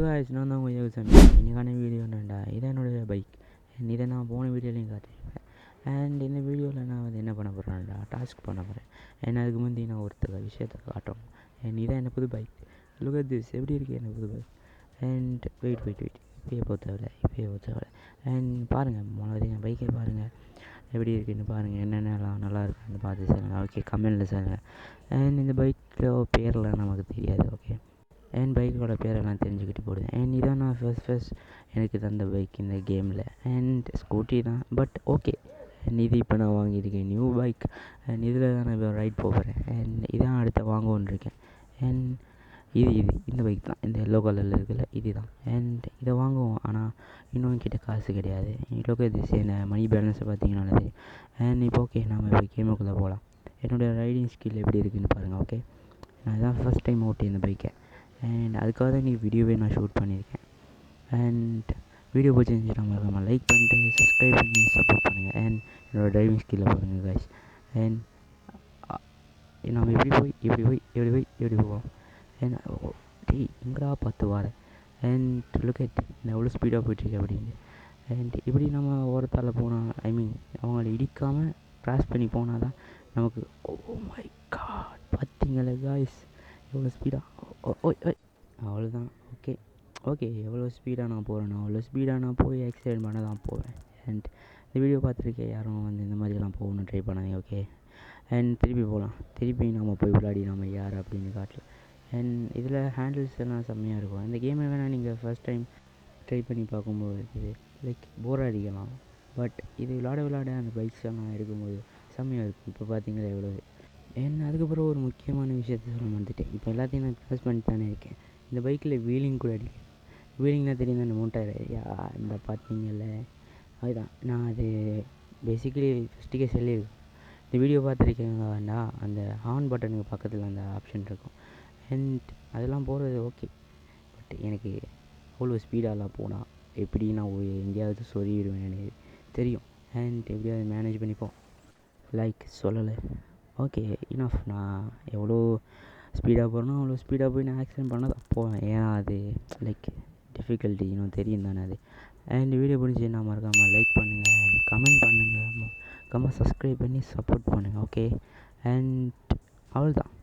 Guys, நான் தான் உங்கள் யோகசாமி. இன்றைக்கான வீடியோ என்னடா, இதான் என்னோடய பைக். இதை நான் போன வீடியோலையும் காட்டியிருப்பேன். அண்ட் இந்த வீடியோவில் நான் வந்து என்ன பண்ண போகிறேன்டா, டாஸ்க் பண்ண போகிறேன். ஏன்னா அதுக்கு முந்தி நான் ஒருத்தர் விஷயத்தை காட்டணும். அண்ட் இதான் என்ன புது பைக். லுக் அட் திஸ், எப்படி இருக்குது என்ன புது பைக். அண்ட் வெயிட் இப்போயே போத்தவில்லை. அண்ட் பாருங்கள், முதல்ல என் பைக்கை பாருங்கள் எப்படி இருக்குன்னு பாருங்கள். என்னென்னலாம் நல்லா இருக்குன்னு பார்த்து சொல்லுங்கள். ஓகே, கமெண்டில் சொல்லுங்கள். அண்ட் இந்த பைக்கோட பேரெலாம் நமக்கு தெரியாது. ஓகே, என் பைக்கோட பேரெல்லாம் தெரிஞ்சுக்கிட்டு போடுவேன். அண்ட் இதான் நான் ஃபர்ஸ்ட் எனக்கு தந்த பைக் இந்த கேமில். அண்ட் ஸ்கூட்டி தான், பட் ஓகே. அண்ட் இது இப்போ நான் வாங்கியிருக்கேன் நியூ பைக். அண்ட் இதில் தான் நான் இப்போ ரைட் போகிறேன். அண்ட் இதான் அடுத்த வாங்கணுன்னு இருக்கேன். அண்ட் இது இந்த பைக் தான், இந்த எல்லோ கலரில் இருக்குல்ல, இது தான். அண்ட் இதை வாங்குவோம், ஆனால் இன்னும் கிட்ட காசு கிடையாது. லோக்கே திஸ் என்ன மணி பேலன்ஸை பார்த்தீங்கன்னா. அண்ட் இப்போ ஓகே, நம்ம இப்போ கேமுக்குள்ளே போகலாம். என்னோடய ரைடிங் ஸ்கில் எப்படி இருக்குதுன்னு பாருங்கள். ஓகே, நான் இதான் ஃபஸ்ட் டைம் ஓட்டி இந்த பைக்கை. அண்ட் அதுக்காக தான் இன்றைக்கி வீடியோவே நான் ஷூட் பண்ணியிருக்கேன். அண்ட் வீடியோ பிடிச்சிருந்துச்சுன்னா நம்ம லைக் பண்ணிட்டு சப்ஸ்கிரைப் பண்ணி சப்போர்ட் பண்ணுங்கள். அண்ட் என்னோடய டிரைவிங் ஸ்கில்லை பாருங்கள் கைஸ். அண்ட் நம்ம இப்படி போவோம். அண்ட் எங்கடா பார்த்து வார. அண்ட் லுக் அட் நான் எவ்வளோ ஸ்பீடாக போயிட்டுருக்கேன் அப்படின்னு. அண்ட் இப்படி நம்ம ஓரத்தால் போனால், அவங்கள இடிக்காமல் க்ராஸ் பண்ணி போனால் தான் நமக்கு ஓ மை காட், பார்த்தீங்களா காய்ஸ் எவ்வளோ ஸ்பீடாக. அவ்வளோதான். ஓகே எவ்வளோ ஸ்பீடாக நான் போகிறேன்னா அவ்வளோ ஸ்பீடாக நான் போய் ஆக்சிடென்ட் பண்ண தான் போவேன். அண்ட் இந்த வீடியோ பார்த்துருக்கேன், யாரும் வந்து இந்த மாதிரிலாம் போகணுன்னு ட்ரை பண்ணாதீங்க. ஓகே, அண்ட் திருப்பி நம்ம போய் விளையாடி நம்ம யார் அப்படின்னு காட்டல. அண்ட் இதில் ஹேண்டில்ஸ் எல்லாம் செம்மையாக இருக்கும். இந்த கேமை வேணால் நீங்கள் ஃபஸ்ட் டைம் ட்ரை பண்ணி பார்க்கும்போது இது லைக் போர் அடிக்கலாம். பட் இது விளாட அந்த பைக்ஸ் எல்லாம் இருக்கும்போது செம்மையாக இருக்கும். இப்போ பார்த்தீங்களா எவ்வளோ. அண்ட் அதுக்கப்புறம் ஒரு முக்கியமான விஷயத்த சொல்ல வந்துட்டேன். இப்போ எல்லாத்தையும் நான் க்ளாஸ் பண்ணிட்டு தானே இருக்கேன். இந்த பைக்கில் வீலிங் கூட அடிக்கும். வீலிங்னால் தெரியும் தானே, மோட்டார் இந்த பார்த்தீங்கல்ல, அதுதான். நான் அது பேசிக்கலி ஃபஸ்ட்டுக்கே சொல்லியிருக்கேன். இந்த வீடியோ பார்த்துருக்கீங்க வேண்டாம், அந்த ஆன் பட்டனுக்கு பக்கத்தில் அந்த ஆப்ஷன் இருக்கும். அண்ட் அதெல்லாம் போகிறது ஓகே, பட் எனக்கு அவ்வளோ ஸ்பீடாலாம் போனால் எப்படி நான் எங்கேயாவது சொருகிடுவேன் எனக்கு தெரியும். அண்ட் எப்படியாவது மேனேஜ் பண்ணிப்போம். லைக் சொல்லலை. Okay enough. நான் எவ்வளோ ஸ்பீடாக போகிறேனோ அவ்வளோ ஸ்பீடாக போய் நான் ஆக்சிடென்ட் பண்ண தான் போவேன். ஏன்னா அது லைக் டிஃபிகல்ட்டி இன்னும் தெரியும் தானே அது. அண்ட் வீடியோ பிடிச்சின்னா மறக்காமல் லைக் பண்ணுங்கள், அண்ட் கமெண்ட் பண்ணுங்கள், சப்ஸ்கிரைப் பண்ணி சப்போர்ட் பண்ணுங்கள். ஓகே, அண்ட் அவ்வளோதான்.